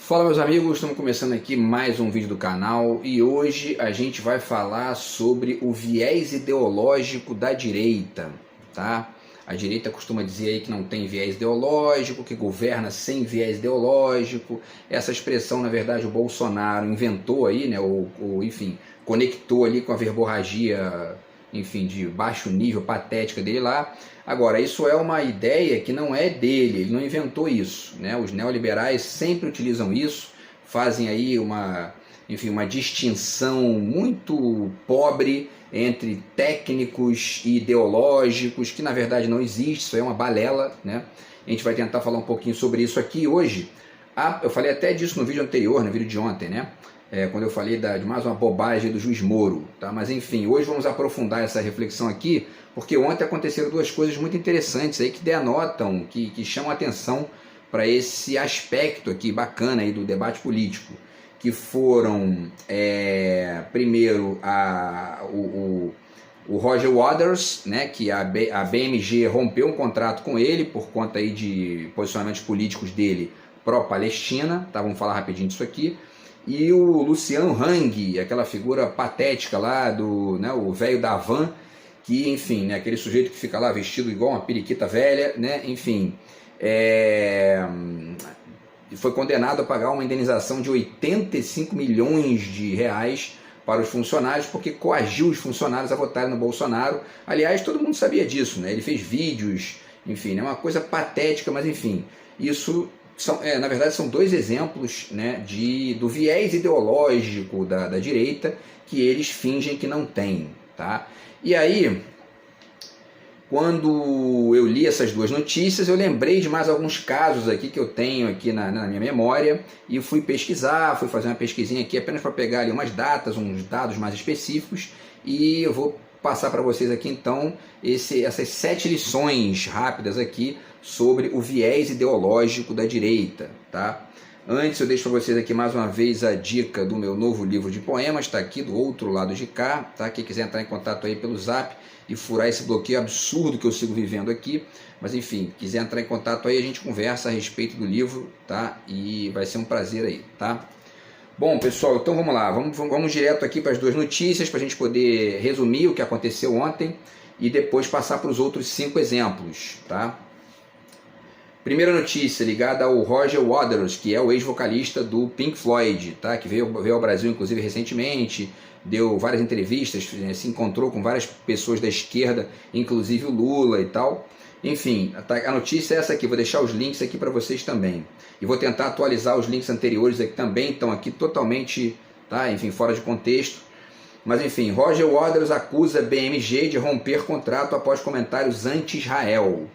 Fala meus amigos, estamos começando aqui mais um vídeo do canal e hoje a gente vai falar sobre o viés ideológico da direita, tá? A direita costuma dizer aí que não tem viés ideológico, que governa sem viés ideológico. Essa expressão, na verdade, o Bolsonaro inventou aí, né? Enfim, conectou ali com a verborragia, enfim, de baixo nível, patética dele lá. Agora, isso é uma ideia que não é dele, ele não inventou isso, né? Os neoliberais sempre utilizam isso, fazem aí uma distinção muito pobre entre técnicos e ideológicos, que na verdade não existe, isso é uma balela, né? A gente vai tentar falar um pouquinho sobre isso aqui hoje. Eu falei até disso no vídeo anterior, no vídeo de ontem, né? Quando eu falei de mais uma bobagem do juiz Moro, tá? Mas enfim, hoje vamos aprofundar essa reflexão aqui, porque ontem aconteceram duas coisas muito interessantes aí que denotam, que chamam a atenção para esse aspecto aqui bacana aí do debate político, que foram, primeiro, o Roger Waters, né, que a BMG rompeu um contrato com ele por conta aí de posicionamentos políticos dele pró-Palestina, tá? Vamos falar rapidinho disso aqui. E o Luciano Hang, aquela figura patética lá, né, o velho da van, que, enfim, né, aquele sujeito que fica lá vestido igual uma periquita velha, né, enfim, foi condenado a pagar uma indenização de 85 milhões de reais para os funcionários, porque coagiu os funcionários a votarem no Bolsonaro. Aliás, todo mundo sabia disso, né? Ele fez vídeos, enfim, é uma coisa patética, mas enfim, isso na verdade são dois exemplos, né, do viés ideológico da direita que eles fingem que não tem, tá? E aí, quando eu li essas duas notícias, eu lembrei de mais alguns casos aqui que eu tenho aqui na minha memória e fui pesquisar, fui fazer uma pesquisinha aqui apenas para pegar ali umas datas, uns dados mais específicos, e eu vou passar para vocês aqui então essas 7 lições rápidas aqui sobre o viés ideológico da direita, tá? Antes eu deixo para vocês aqui mais uma vez a dica do meu novo livro de poemas, está aqui do outro lado de cá, tá? Quem quiser entrar em contato aí pelo Zap e furar esse bloqueio absurdo que eu sigo vivendo aqui, mas enfim, quiser entrar em contato aí, a gente conversa a respeito do livro, tá? E vai ser um prazer aí, tá? Bom, pessoal, então vamos lá, vamos direto aqui para as duas notícias, para a gente poder resumir o que aconteceu ontem e depois passar para os outros 5 exemplos, tá? Primeira notícia ligada ao Roger Waters, que é o ex-vocalista do Pink Floyd, tá? Que veio ao Brasil, inclusive, recentemente, deu várias entrevistas, se encontrou com várias pessoas da esquerda, inclusive o Lula e tal. Enfim, a notícia é essa aqui, vou deixar os links aqui para vocês também. E vou tentar atualizar os links anteriores aqui também, estão aqui totalmente, tá? Enfim, fora de contexto. Mas enfim, Roger Waters acusa BMG de romper contrato após comentários anti-Israel.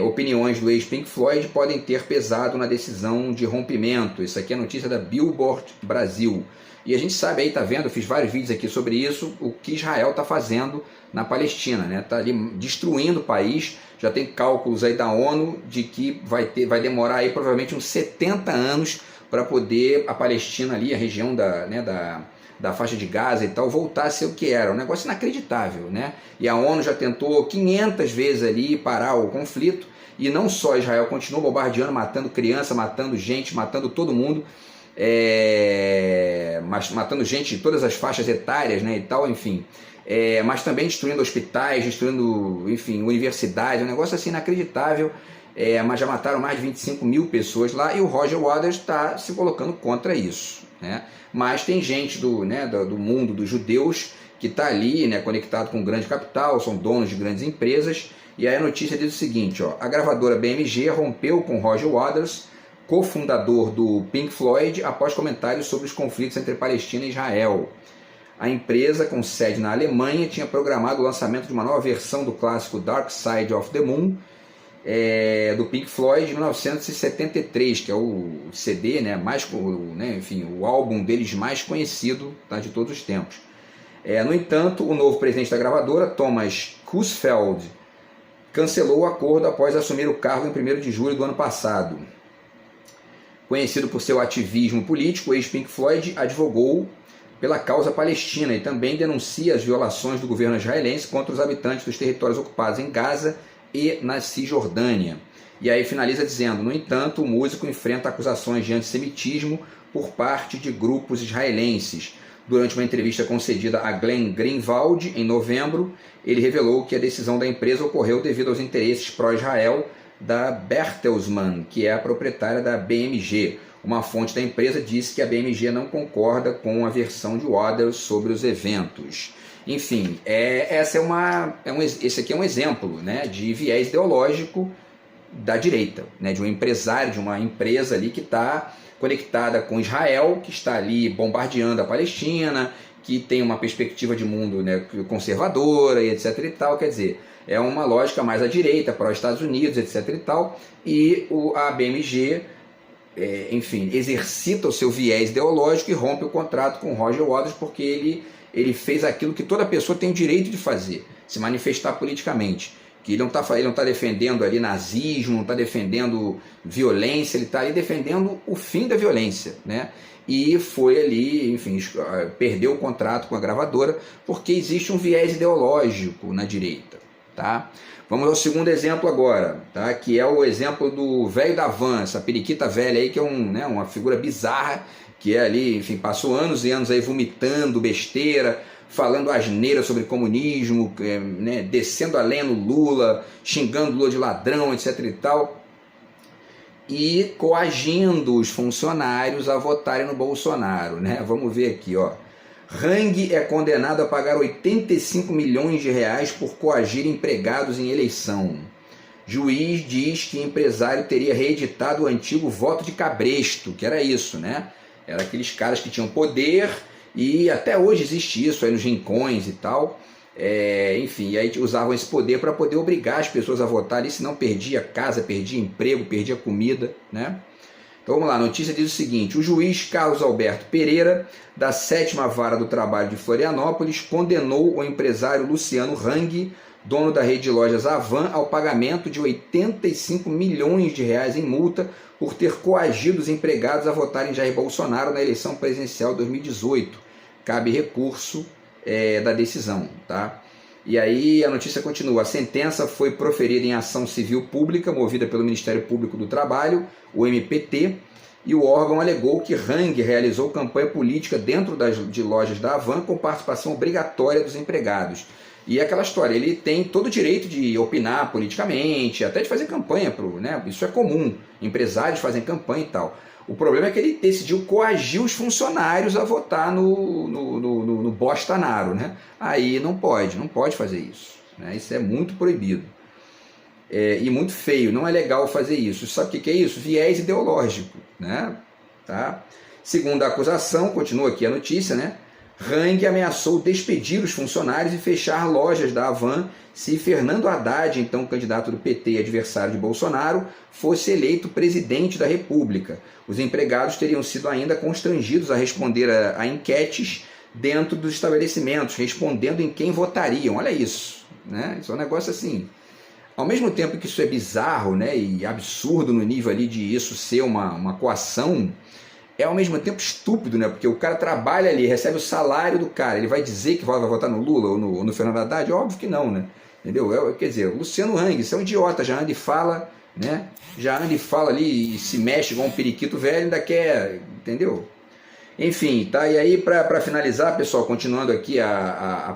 Opiniões do ex-Pink Floyd podem ter pesado na decisão de rompimento. Isso aqui é a notícia da Billboard Brasil. E a gente sabe aí, tá vendo, eu fiz vários vídeos aqui sobre isso, o que Israel está fazendo na Palestina, né? Tá ali destruindo o país. Já tem cálculos aí da ONU de que vai demorar aí provavelmente uns 70 anos para poder a Palestina ali, a região da faixa de Gaza e tal, voltar a ser o que era. Um negócio inacreditável, né? E a ONU já tentou 500 vezes ali parar o conflito, e não só Israel continua bombardeando, matando criança, matando gente, matando todo mundo, mas matando gente de todas as faixas etárias, né, e tal, enfim. Mas também destruindo hospitais, destruindo, enfim, universidades, um negócio assim inacreditável. Mas já mataram mais de 25 mil pessoas lá, e o Roger Waters está se colocando contra isso, né? Mas tem gente do mundo dos judeus que está ali, né, conectado com o grande capital, são donos de grandes empresas, e aí a notícia diz o seguinte, ó: a gravadora BMG rompeu com Roger Waters, cofundador do Pink Floyd, após comentários sobre os conflitos entre Palestina e Israel. A empresa, com sede na Alemanha, tinha programado o lançamento de uma nova versão do clássico Dark Side of the Moon, do Pink Floyd, de 1973, que é o CD, né, enfim, o álbum deles mais conhecido, tá, de todos os tempos. No entanto, o novo presidente da gravadora, Thomas Kussfeld, cancelou o acordo após assumir o cargo em 1º de julho do ano passado. Conhecido por seu ativismo político, o ex-Pink Floyd advogou pela causa palestina e também denuncia as violações do governo israelense contra os habitantes dos territórios ocupados em Gaza e na Cisjordânia. E aí finaliza dizendo: no entanto, o músico enfrenta acusações de antissemitismo por parte de grupos israelenses. Durante uma entrevista concedida a Glenn Greenwald em novembro, ele revelou que a decisão da empresa ocorreu devido aos interesses pró-Israel da Bertelsmann, que é a proprietária da BMG. Uma fonte da empresa disse que a BMG não concorda com a versão de Waters sobre os eventos. Enfim, esse aqui é um exemplo, né, de viés ideológico da direita, né, de um empresário, de uma empresa ali que está conectada com Israel, que está ali bombardeando a Palestina, que tem uma perspectiva de mundo, né, conservadora e etc e tal. Quer dizer, é uma lógica mais à direita, para os Estados Unidos, etc e tal, e a BMG, enfim, exercita o seu viés ideológico e rompe o contrato com Roger Waters porque ele fez aquilo que toda pessoa tem o direito de fazer, se manifestar politicamente. Que ele não está defendendo ali nazismo, não está defendendo violência, ele está ali defendendo o fim da violência, né? E foi ali, enfim, perdeu o contrato com a gravadora porque existe um viés ideológico na direita, tá? Vamos ao segundo exemplo agora, tá? Que é o exemplo do velho da van, essa periquita velha aí, que é uma figura bizarra, que é ali, enfim, passou anos e anos aí vomitando besteira, falando asneira sobre comunismo, né, descendo a lenha no Lula, xingando Lula de ladrão, etc e tal, e coagindo os funcionários a votarem no Bolsonaro, né? Vamos ver aqui, ó. Hang é condenado a pagar 85 milhões de reais por coagir empregados em eleição. Juiz diz que empresário teria reeditado o antigo voto de cabresto, que era isso, né? Era aqueles caras que tinham poder, e até hoje existe isso aí nos rincões e tal. Enfim, e aí usavam esse poder para poder obrigar as pessoas a votarem, senão perdia casa, perdia emprego, perdia comida, né? Então vamos lá, a notícia diz o seguinte: o juiz Carlos Alberto Pereira, da 7ª Vara do Trabalho de Florianópolis, condenou o empresário Luciano Hang, dono da rede de lojas Avan, ao pagamento de 85 milhões de reais em multa por ter coagido os empregados a votarem Jair Bolsonaro na eleição presidencial de 2018. Cabe recurso da decisão, tá? E aí a notícia continua: a sentença foi proferida em ação civil pública movida pelo Ministério Público do Trabalho, o MPT, e o órgão alegou que Hang realizou campanha política dentro de lojas da Avan com participação obrigatória dos empregados. E é aquela história, ele tem todo o direito de opinar politicamente, até de fazer campanha, né? Isso é comum, empresários fazem campanha e tal. O problema é que ele decidiu coagir os funcionários a votar no Bolsonaro, né? Aí não pode fazer isso, né? Isso é muito proibido. E muito feio, não é legal fazer isso. Sabe o que é isso? Viés ideológico, né? Tá? Segundo a acusação, continua aqui a notícia, né? Hang ameaçou despedir os funcionários e fechar lojas da Avan se Fernando Haddad, então candidato do PT e adversário de Bolsonaro, fosse eleito presidente da República. Os empregados teriam sido ainda constrangidos a responder a enquetes dentro dos estabelecimentos, respondendo em quem votariam. Olha isso, né? Isso é um negócio assim. Ao mesmo tempo que isso é bizarro, né, e absurdo no nível ali de isso ser uma coação, é ao mesmo tempo estúpido, né? Porque o cara trabalha ali, recebe o salário do cara, ele vai dizer que vai votar no Lula ou no Fernando Haddad? Óbvio que não, né? Entendeu? Quer dizer, o Luciano Hang, isso é um idiota, já anda e fala, né? Já anda e fala ali e se mexe igual um periquito velho, ainda quer, entendeu? Enfim, tá? E aí, para finalizar, pessoal, continuando aqui a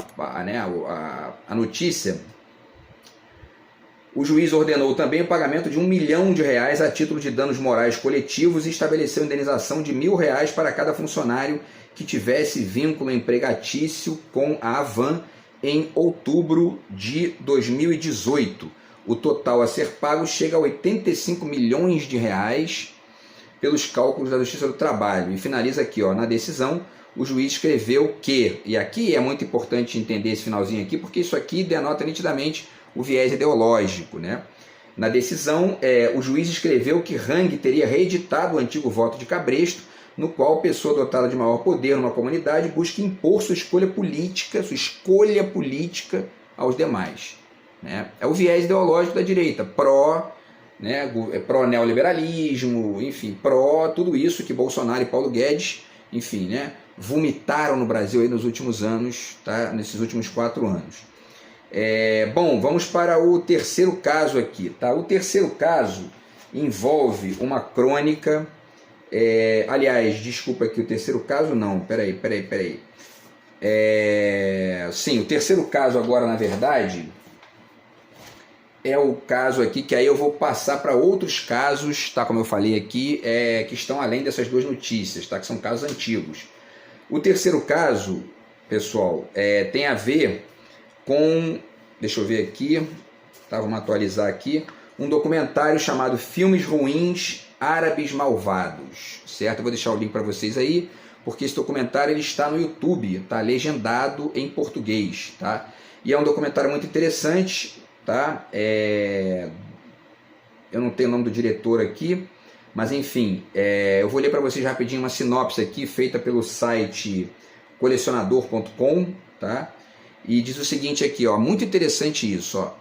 notícia, o juiz ordenou também o pagamento de R$1 milhão a título de danos morais coletivos e estabeleceu indenização de R$1.000 para cada funcionário que tivesse vínculo empregatício com a Avan em outubro de 2018. O total a ser pago chega a R$85 milhões pelos cálculos da Justiça do Trabalho. E finaliza aqui, ó, na decisão, o juiz escreveu que, e aqui é muito importante entender esse finalzinho aqui, porque isso aqui denota nitidamente o viés ideológico, né? Na decisão, o juiz escreveu que Hang teria reeditado o antigo voto de cabresto, no qual a pessoa dotada de maior poder numa comunidade busca impor sua escolha política aos demais, né? É o viés ideológico da direita, pró-neoliberalismo, enfim, pró tudo isso que Bolsonaro e Paulo Guedes, enfim, né, vomitaram no Brasil aí nos últimos anos, tá? Nesses últimos 4 anos. Bom, vamos para o terceiro caso aqui, tá? O terceiro caso envolve uma crônica, aliás, desculpa aqui, o terceiro caso não, peraí. Sim, o terceiro caso agora, na verdade, é o caso aqui, que aí eu vou passar para outros casos, tá? Como eu falei aqui, que estão além dessas duas notícias, tá? Que são casos antigos. O terceiro caso, pessoal, tem a ver com, deixa eu ver aqui, tá? Vamos atualizar aqui, um documentário chamado Filmes Ruins, Árabes Malvados, certo? Eu vou deixar o link para vocês aí, porque esse documentário ele está no YouTube, tá? Legendado em português, tá? E é um documentário muito interessante, tá? Eu não tenho o nome do diretor aqui, mas enfim, eu vou ler para vocês rapidinho uma sinopse aqui, feita pelo site colecionador.com, tá? E diz o seguinte aqui, ó, muito interessante isso, ó.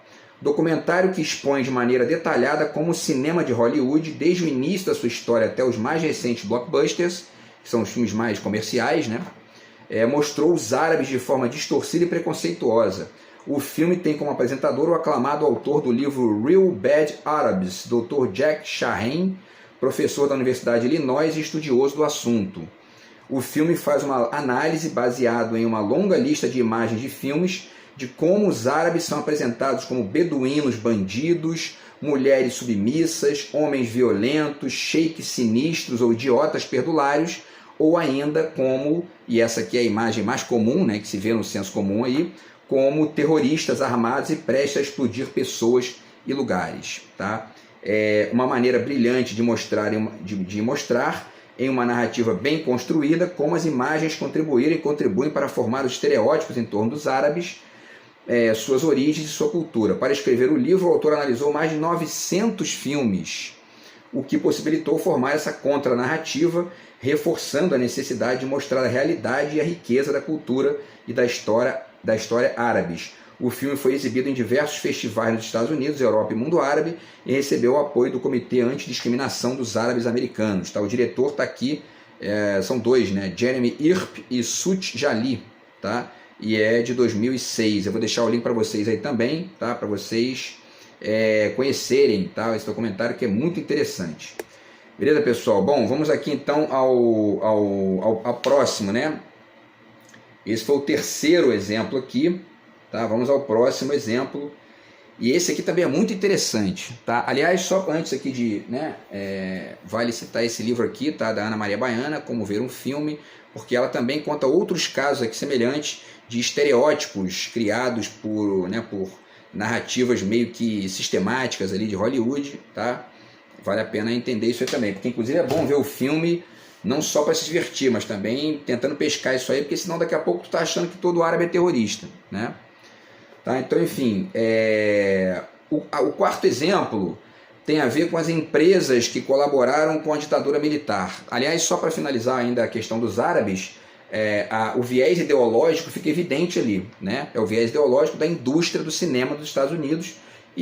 Documentário que expõe de maneira detalhada como o cinema de Hollywood, desde o início da sua história até os mais recentes blockbusters, que são os filmes mais comerciais, né? Mostrou os árabes de forma distorcida e preconceituosa. O filme tem como apresentador o aclamado autor do livro Real Bad Arabs, Dr. Jack Shaheen, professor da Universidade de Illinois e estudioso do assunto. O filme faz uma análise baseada em uma longa lista de imagens de filmes de como os árabes são apresentados como beduínos bandidos, mulheres submissas, homens violentos, sheiks sinistros ou idiotas perdulários, ou ainda como, e essa aqui é a imagem mais comum, né, que se vê no senso comum aí, como terroristas armados e prestes a explodir pessoas e lugares. Tá? Uma maneira brilhante de mostrar em uma narrativa bem construída como as imagens contribuem para formar os estereótipos em torno dos árabes, suas origens e sua cultura. Para escrever o livro, o autor analisou mais de 900 filmes, o que possibilitou formar essa contranarrativa, reforçando a necessidade de mostrar a realidade e a riqueza da cultura e da história árabes. O filme foi exibido em diversos festivais nos Estados Unidos, Europa e mundo árabe e recebeu o apoio do Comitê Antidiscriminação dos Árabes Americanos. Tá? O diretor está aqui, são dois, né? Jeremy Irp e Sut Jali, tá? E é de 2006. Eu vou deixar o link para vocês aí também, tá? Para vocês conhecerem, tá? Esse documentário que é muito interessante. Beleza, pessoal? Bom, vamos aqui então ao próximo, né? Esse foi o terceiro exemplo aqui, tá? Vamos ao próximo exemplo. E esse aqui também é muito interessante, tá? Aliás, só antes aqui de, né, vale citar esse livro aqui, tá? Da Ana Maria Baiana, Como Ver um Filme, porque ela também conta outros casos aqui semelhantes de estereótipos criados por narrativas meio que sistemáticas ali de Hollywood, tá? Vale a pena entender isso aí também, porque inclusive é bom ver o filme não só para se divertir, mas também tentando pescar isso aí, porque senão daqui a pouco tu tá achando que todo árabe é terrorista, né? Tá? Então, enfim, o quarto exemplo tem a ver com as empresas que colaboraram com a ditadura militar. Aliás, só para finalizar ainda a questão dos árabes, o viés ideológico fica evidente ali, né? É o viés ideológico da indústria do cinema dos Estados Unidos,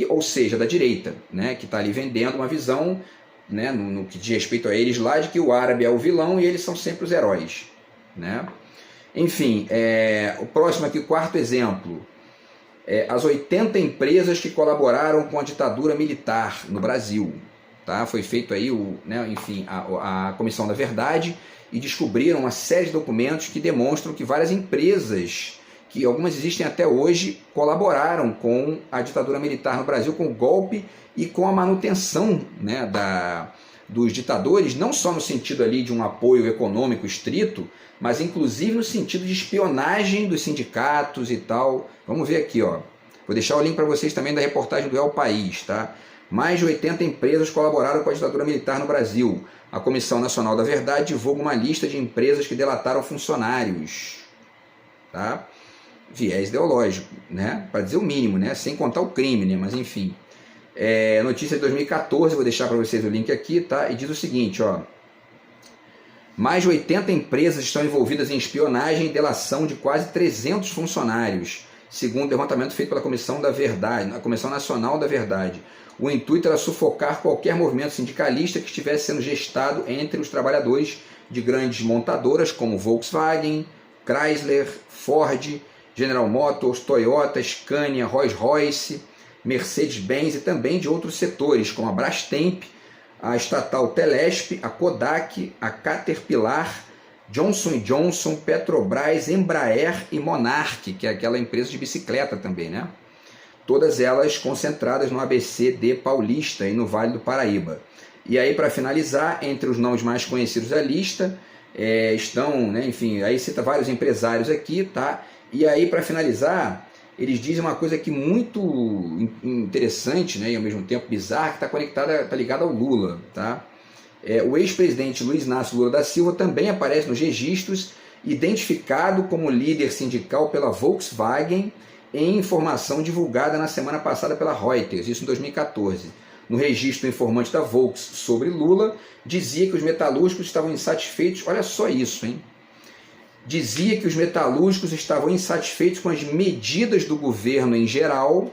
ou seja, da direita, né? Que está ali vendendo uma visão, né, no que diz respeito a eles lá, de que o árabe é o vilão e eles são sempre os heróis, né? Enfim, o próximo aqui, quarto exemplo, as 80 empresas que colaboraram com a ditadura militar no Brasil, tá? Foi feito aí a Comissão da Verdade e descobriram uma série de documentos que demonstram que várias empresas, que algumas existem até hoje, colaboraram com a ditadura militar no Brasil, com o golpe e com a manutenção, né, dos ditadores, não só no sentido ali de um apoio econômico estrito, mas inclusive no sentido de espionagem dos sindicatos e tal. Vamos ver aqui, ó. Vou deixar o link para vocês também da reportagem do El País, tá? Mais de 80 empresas colaboraram com a ditadura militar no Brasil. A Comissão Nacional da Verdade divulga uma lista de empresas que delataram funcionários, tá? Viés ideológico, né? Para dizer o mínimo, né? Sem contar o crime, né? Mas enfim. Notícia de 2014, vou deixar para vocês o link aqui, tá? E diz o seguinte, ó. Mais de 80 empresas estão envolvidas em espionagem e delação de quase 300 funcionários, segundo o levantamento feito pela Comissão da Verdade, a Comissão Nacional da Verdade. O intuito era sufocar qualquer movimento sindicalista que estivesse sendo gestado entre os trabalhadores de grandes montadoras como Volkswagen, Chrysler, Ford, General Motors, Toyota, Scania, Rolls-Royce, Mercedes-Benz e também de outros setores, como a Brastemp, a estatal Telesp, a Kodak, a Caterpillar, Johnson & Johnson, Petrobras, Embraer e Monarch, que é aquela empresa de bicicleta também, né? Todas elas concentradas no ABCD Paulista e no Vale do Paraíba. E aí, para finalizar, entre os nomes mais conhecidos da lista, estão, né, enfim, aí cita vários empresários aqui, tá? E aí, para finalizar, eles dizem uma coisa aqui muito interessante, né, e ao mesmo tempo bizarra, que está ligada ao Lula, tá? O ex-presidente Luiz Inácio Lula da Silva também aparece nos registros, identificado como líder sindical pela Volkswagen, em informação divulgada na semana passada pela Reuters, isso em 2014. No registro informante da Volks sobre Lula, dizia que os metalúrgicos estavam insatisfeitos, olha só isso, hein? Dizia que os metalúrgicos estavam insatisfeitos com as medidas do governo em geral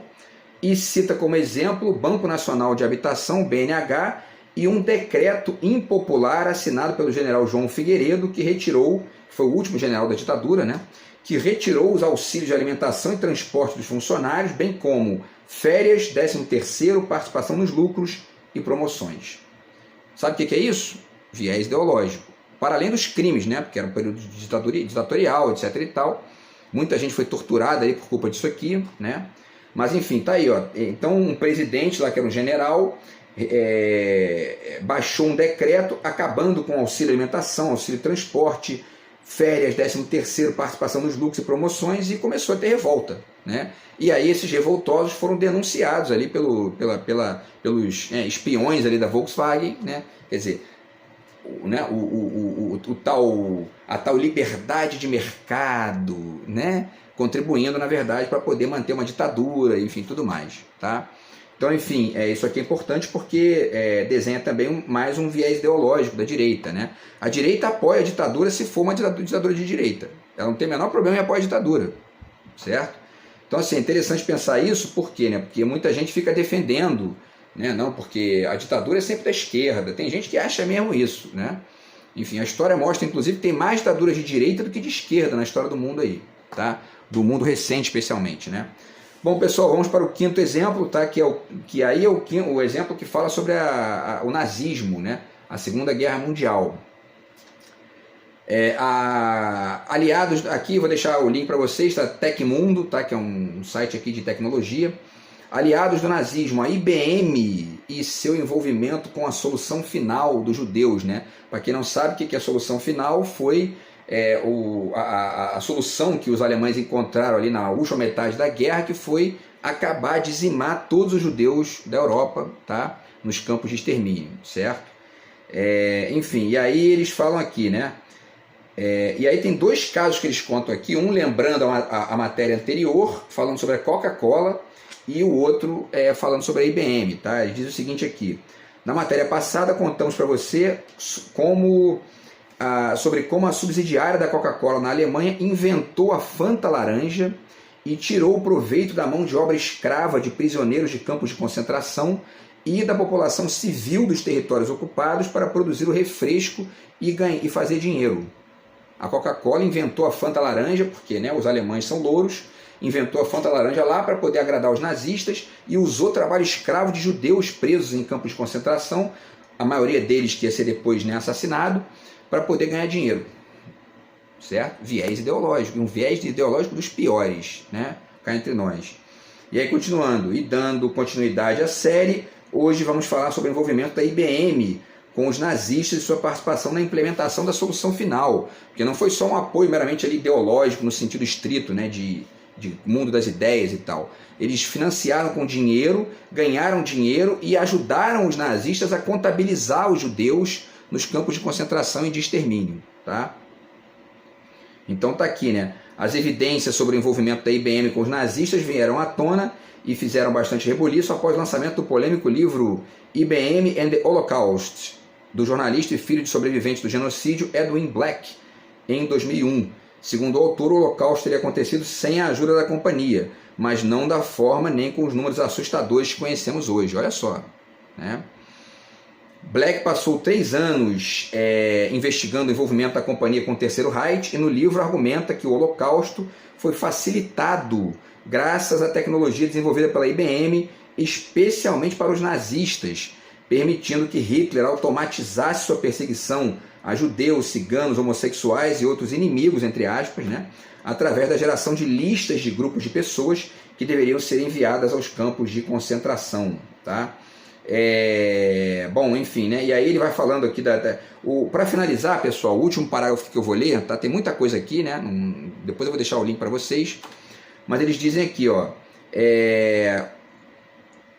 e cita como exemplo o Banco Nacional de Habitação, BNH, e um decreto impopular assinado pelo general João Figueiredo, que retirou, foi o último general da ditadura, né? Que retirou os auxílios de alimentação e transporte dos funcionários, bem como férias, 13º, participação nos lucros e promoções. Sabe o que é isso? Viés ideológico. Para além dos crimes, né? Porque era um período ditatorial, etc. e tal. Muita gente foi torturada aí por culpa disso aqui, né? Mas enfim, tá aí, ó. Então um presidente lá, que era um general, baixou um decreto acabando com auxílio alimentação, auxílio transporte, férias, 13º, participação nos lucros e promoções, e começou a ter revolta, né? E aí esses revoltosos foram denunciados ali pelos espiões ali da Volkswagen, né? Quer dizer, a tal liberdade de mercado, né? Contribuindo, na verdade, para poder manter uma ditadura, enfim, tudo mais, tá? Então, enfim, isso aqui é importante porque desenha também mais um viés ideológico da direita, né? A direita apoia a ditadura se for uma ditadura de direita. Ela não tem o menor problema em apoiar a ditadura, certo? Então, assim, é interessante pensar isso, por quê, né? Porque muita gente fica defendendo, né? Não, porque a ditadura é sempre da esquerda. Tem gente que acha mesmo isso, né? Enfim, a história mostra, inclusive, que tem mais ditaduras de direita do que de esquerda na história do mundo aí, tá? Do mundo recente, especialmente, né? Bom, pessoal, vamos para o quinto exemplo, tá? Que aí é o exemplo que fala sobre o nazismo, né? A Segunda Guerra Mundial. Aliados, aqui vou deixar o link para vocês, tá? Tecmundo, tá? Que é um site aqui de tecnologia. Aliados do nazismo, a IBM e seu envolvimento com a solução final dos judeus, né? Para quem não sabe o que é a solução final, foi a solução que os alemães encontraram ali na última metade da guerra, que foi acabar, dizimar todos os judeus da Europa, tá? Nos campos de extermínio, certo? Enfim, e aí eles falam aqui, né? E aí tem dois casos que eles contam aqui, um lembrando a matéria anterior, falando sobre a Coca-Cola, e o outro falando sobre a IBM, tá? Ele diz o seguinte aqui: na matéria passada contamos para você sobre como a subsidiária da Coca-Cola na Alemanha inventou a Fanta laranja e tirou o proveito da mão de obra escrava de prisioneiros de campos de concentração e da população civil dos territórios ocupados para produzir o refresco e fazer dinheiro. A Coca-Cola inventou a Fanta laranja, porque, né, os alemães são louros, inventou a Fanta laranja lá para poder agradar os nazistas e usou trabalho escravo de judeus presos em campos de concentração, a maioria deles que ia ser depois, né, assassinado, para poder ganhar dinheiro, certo? Viés ideológico, um viés ideológico dos piores, né? Cá entre nós. E aí, continuando e dando continuidade à série, hoje vamos falar sobre o envolvimento da IBM com os nazistas e sua participação na implementação da solução final, porque não foi só um apoio meramente ali ideológico no sentido estrito, né, de mundo das ideias e tal. Eles financiaram com dinheiro, ganharam dinheiro e ajudaram os nazistas a contabilizar os judeus nos campos de concentração e de extermínio, tá? Então tá aqui, né? As evidências sobre o envolvimento da IBM com os nazistas vieram à tona e fizeram bastante rebuliço após o lançamento do polêmico livro IBM and the Holocaust, do jornalista e filho de sobrevivente do genocídio Edwin Black, em 2001. Segundo o autor, o Holocausto teria acontecido sem a ajuda da companhia, mas não da forma nem com os números assustadores que conhecemos hoje. Olha só, né? Black passou 3 anos investigando o envolvimento da companhia com o Terceiro Reich e no livro argumenta que o Holocausto foi facilitado graças à tecnologia desenvolvida pela IBM, especialmente para os nazistas, permitindo que Hitler automatizasse sua perseguição a judeus, ciganos, homossexuais e outros inimigos, entre aspas, né, através da geração de listas de grupos de pessoas que deveriam ser enviadas aos campos de concentração. Tá? Bom, enfim, né? E aí ele vai falando aqui para finalizar, pessoal, o último parágrafo que eu vou ler, tá? Tem muita coisa aqui, né? Depois eu vou deixar o link para vocês, mas eles dizem aqui, ó,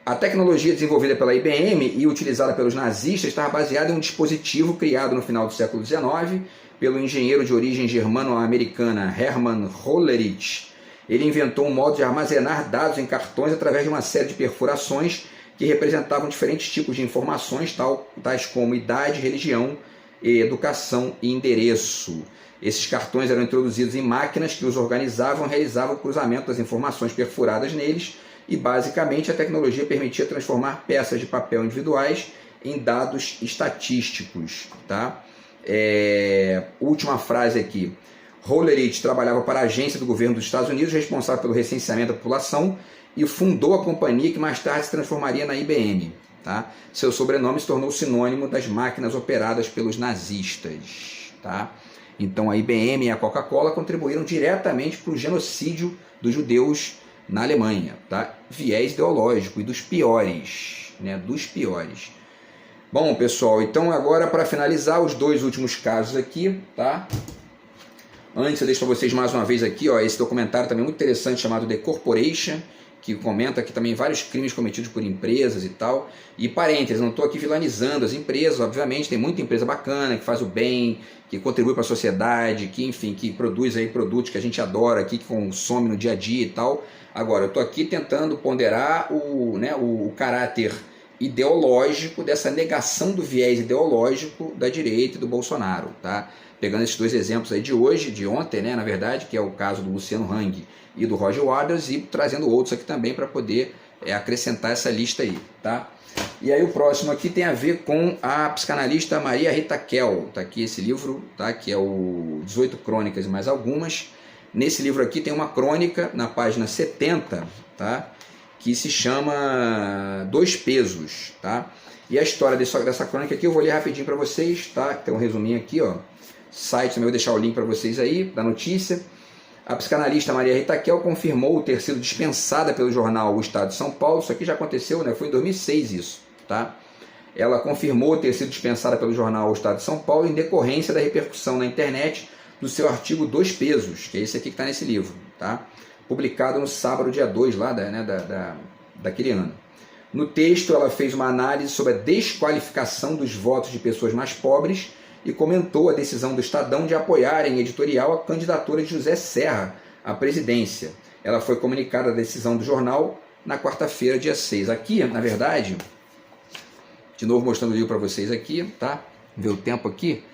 a tecnologia desenvolvida pela IBM e utilizada pelos nazistas estava baseada em um dispositivo criado no final do século XIX pelo engenheiro de origem germano-americana Hermann Hollerith. Ele inventou um modo de armazenar dados em cartões através de uma série de perfurações que representavam diferentes tipos de informações, tais como idade, religião, educação e endereço. Esses cartões eram introduzidos em máquinas que os organizavam e realizavam o cruzamento das informações perfuradas neles, e basicamente a tecnologia permitia transformar peças de papel individuais em dados estatísticos. Tá? Última frase aqui. Hollerith trabalhava para a agência do governo dos Estados Unidos responsável pelo recenseamento da população e fundou a companhia que mais tarde se transformaria na IBM. Tá? Seu sobrenome se tornou sinônimo das máquinas operadas pelos nazistas. Tá? Então a IBM e a Coca-Cola contribuíram diretamente para o genocídio dos judeus na Alemanha. Tá? Viés ideológico e dos piores. Né? Dos piores. Bom, pessoal, então agora para finalizar os 2 últimos casos aqui, tá? Antes eu deixo para vocês mais uma vez aqui, ó, esse documentário também muito interessante chamado The Corporation, que comenta aqui também vários crimes cometidos por empresas e tal. E parênteses, não estou aqui vilanizando as empresas, obviamente, tem muita empresa bacana, que faz o bem, que contribui para a sociedade, que enfim, que produz aí produtos que a gente adora aqui, que consome no dia a dia e tal. Agora, eu estou aqui tentando ponderar o caráter ideológico dessa negação do viés ideológico da direita e do Bolsonaro, tá? Pegando esses 2 exemplos aí de ontem, né, na verdade, que é o caso do Luciano Hang e do Roger Waters, e trazendo outros aqui também para poder acrescentar essa lista aí, tá? E aí o próximo aqui tem a ver com a psicanalista Maria Rita Kell, tá aqui esse livro, tá? Que é o 18 Crônicas e mais algumas. Nesse livro aqui tem uma crônica na página 70, tá? Que se chama Dois Pesos, tá? E a história dessa crônica aqui eu vou ler rapidinho para vocês, tá? Tem um resuminho aqui, ó. Site também vou deixar o link para vocês aí, da notícia. A psicanalista Maria Rita Kell confirmou ter sido dispensada pelo jornal O Estado de São Paulo. Isso aqui já aconteceu, né? Foi em 2006 isso, tá? Ela confirmou ter sido dispensada pelo jornal O Estado de São Paulo em decorrência da repercussão na internet do seu artigo Dois Pesos, que é esse aqui que está nesse livro, tá? Publicado no sábado, dia 2 lá daquele ano. No texto, ela fez uma análise sobre a desqualificação dos votos de pessoas mais pobres e comentou a decisão do Estadão de apoiar em editorial a candidatura de José Serra à presidência. Ela foi comunicada a decisão do jornal na quarta-feira, dia 6. Aqui, na verdade, de novo mostrando o livro para vocês aqui, tá? Ver o tempo aqui.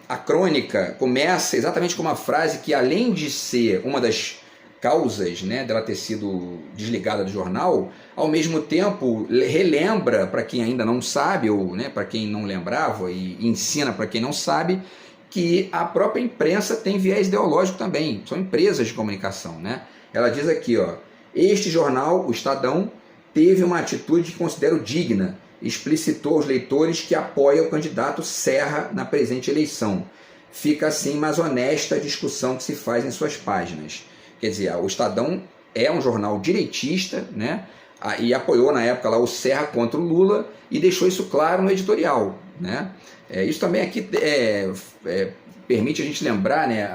A crônica começa exatamente com uma frase que, além de ser uma das causas, né, dela ter sido desligada do jornal, ao mesmo tempo relembra para quem ainda não sabe, ou né, para quem não lembrava, e ensina para quem não sabe, que a própria imprensa tem viés ideológico também, são empresas de comunicação, né? Ela diz aqui, ó, este jornal, o Estadão, teve uma atitude que considero digna, explicitou aos leitores que apoia o candidato Serra na presente eleição. Fica assim mais honesta a discussão que se faz em suas páginas. Quer dizer, o Estadão é um jornal direitista, né? E apoiou na época lá o Serra contra o Lula e deixou isso claro no editorial, né? Isso também aqui permite a gente lembrar, né,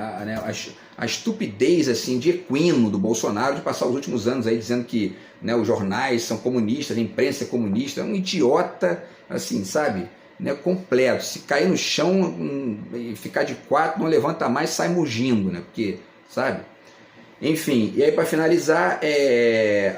a estupidez assim, de equino do Bolsonaro de passar os últimos anos aí dizendo que, né, os jornais são comunistas, a imprensa é comunista. É um idiota, assim, sabe? Né, completo. Se cair no chão e ficar de 4, não levanta mais, sai mugindo, né? Porque, sabe? Enfim, e aí para finalizar,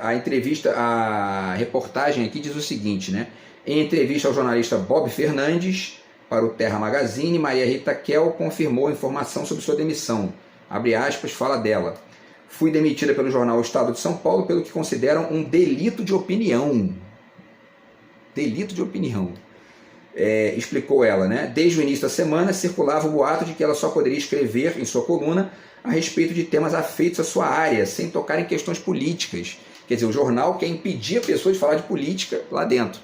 a entrevista, a reportagem aqui diz o seguinte, né? Em entrevista ao jornalista Bob Fernandes para o Terra Magazine, Maria Rita Kell confirmou a informação sobre sua demissão. Abre aspas, fala dela. Fui demitida pelo jornal O Estado de São Paulo pelo que consideram um delito de opinião. delito de opinião. Explicou ela, né? Desde o início da semana circulava o boato de que ela só poderia escrever em sua coluna a respeito de temas afeitos à sua área, sem tocar em questões políticas. Quer dizer, o jornal quer impedir a pessoa de falar de política lá dentro.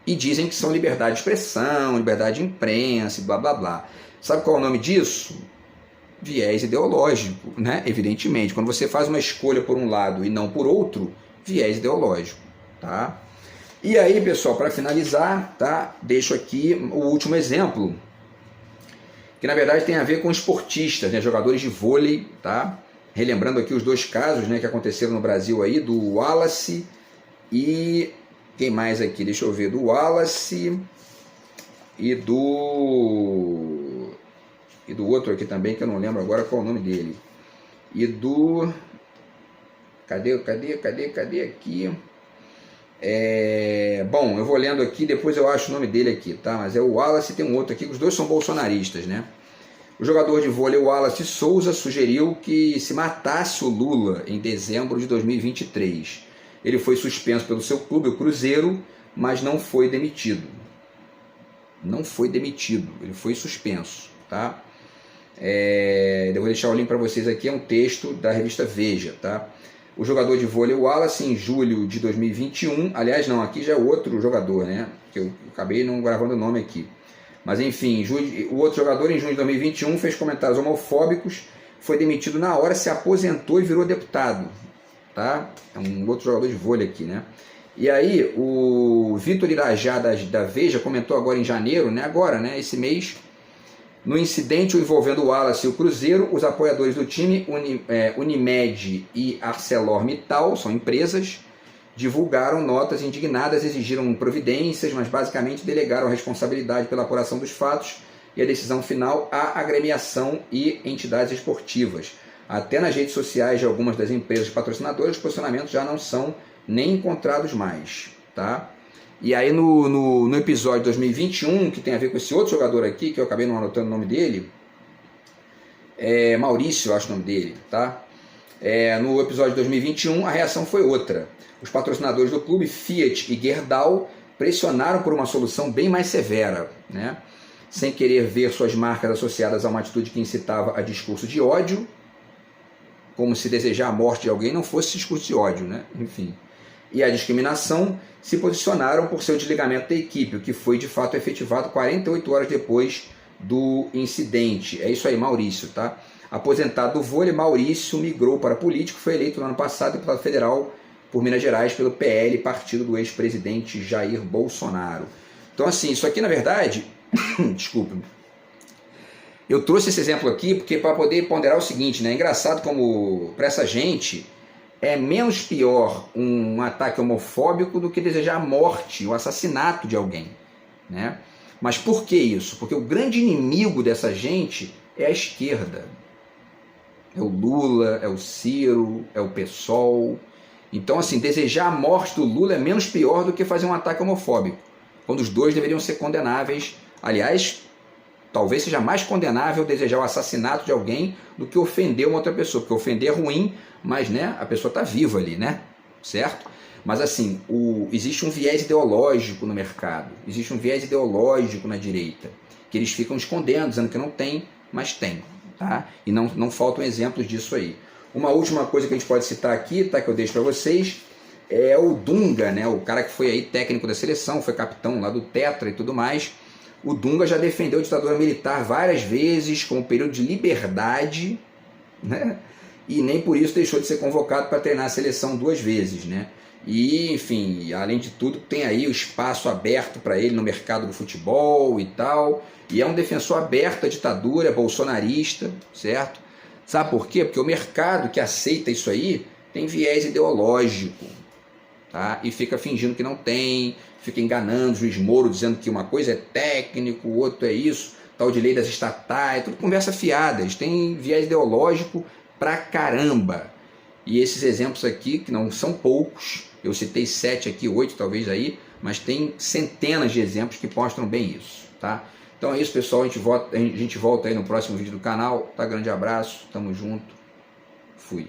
E dizem que são liberdade de expressão, liberdade de imprensa, blá blá blá. Sabe qual é o nome disso? Viés ideológico, né? Evidentemente. Quando você faz uma escolha por um lado e não por outro, viés ideológico, tá? E aí, pessoal, para finalizar, tá? Deixo aqui o último exemplo, que na verdade tem a ver com esportistas, né? Jogadores de vôlei, tá? Relembrando aqui os dois casos, né, que aconteceram no Brasil aí, do Wallace e... quem mais aqui? Deixa eu ver, do Wallace e do outro aqui também, que eu não lembro agora qual é o nome dele. E do... Cadê aqui? Bom, eu vou lendo aqui, depois eu acho o nome dele aqui, tá? Mas é o Wallace e tem um outro aqui, os dois são bolsonaristas, né? O jogador de vôlei Wallace Souza sugeriu que se matasse o Lula em dezembro de 2023. Ele foi suspenso pelo seu clube, o Cruzeiro, mas não foi demitido. Não foi demitido, ele foi suspenso, tá? Eu vou deixar o link para vocês aqui, é um texto da revista Veja, tá? O jogador de vôlei Wallace, em julho de 2021, aliás não, aqui já é outro jogador, né? Que eu acabei não gravando o nome aqui. Mas enfim, o outro jogador em junho de 2021 fez comentários homofóbicos, foi demitido na hora, se aposentou e virou deputado, tá? É um outro jogador de vôlei aqui, né? E aí, o Vitor Irajá da Veja comentou agora em janeiro, né? Agora, né? Esse mês, no incidente envolvendo o Wallace e o Cruzeiro, os apoiadores do time, Unimed e ArcelorMittal, são empresas, divulgaram notas indignadas, exigiram providências, mas basicamente delegaram a responsabilidade pela apuração dos fatos e a decisão final à agremiação e entidades esportivas. Até nas redes sociais de algumas das empresas patrocinadoras, os posicionamentos já não são nem encontrados mais, tá? E aí no episódio 2021, que tem a ver com esse outro jogador aqui, que eu acabei não anotando o nome dele, Maurício, eu acho o nome dele, tá? No episódio de 2021, a reação foi outra. Os patrocinadores do clube, Fiat e Gerdau, pressionaram por uma solução bem mais severa, né? Sem querer ver suas marcas associadas a uma atitude que incitava a discurso de ódio, como se desejar a morte de alguém não fosse discurso de ódio, né? Enfim. E a discriminação, se posicionaram por seu desligamento da equipe, o que foi de fato efetivado 48 horas depois do incidente. É isso aí, Maurício, tá? Aposentado do vôlei, Maurício migrou para político, foi eleito no ano passado deputado federal por Minas Gerais pelo PL, partido do ex-presidente Jair Bolsonaro. Então, assim, isso aqui, na verdade, desculpe, eu trouxe esse exemplo aqui porque para poder ponderar o seguinte, né? É engraçado como, para essa gente, é menos pior um ataque homofóbico do que desejar a morte, o assassinato de alguém, né? Mas por que isso? Porque o grande inimigo dessa gente é a esquerda. É o Lula, é o Ciro, é o PSOL. Então, assim, desejar a morte do Lula é menos pior do que fazer um ataque homofóbico, quando os dois deveriam ser condenáveis. Aliás, talvez seja mais condenável desejar o assassinato de alguém do que ofender uma outra pessoa, porque ofender é ruim, mas, né, a pessoa está viva ali, né? Certo? Mas assim, existe um viés ideológico no mercado, existe um viés ideológico na direita, que eles ficam escondendo, dizendo que não tem, mas tem, tá? E não faltam exemplos disso aí. Uma última coisa que a gente pode citar aqui, tá, que eu deixo para vocês, é o Dunga, né? O cara que foi aí técnico da seleção, foi capitão lá do Tetra e tudo mais. O Dunga já defendeu a ditadura militar várias vezes, com um período de liberdade, né? E nem por isso deixou de ser convocado para treinar a seleção 2 vezes, né? E, enfim, além de tudo, tem aí o espaço aberto para ele no mercado do futebol e tal. E é um defensor aberto da ditadura, bolsonarista, certo? Sabe por quê? Porque o mercado que aceita isso aí tem viés ideológico, tá? E fica fingindo que não tem, fica enganando o juiz Moro, dizendo que uma coisa é técnico, o outro é isso, tal de lei das estatais, tudo conversa fiada. Eles têm viés ideológico pra caramba. E esses exemplos aqui, que não são poucos, eu citei 7 aqui, 8 talvez aí, mas tem centenas de exemplos que mostram bem isso, tá? Então é isso, pessoal, a gente volta aí no próximo vídeo do canal, tá? Grande abraço, tamo junto, fui.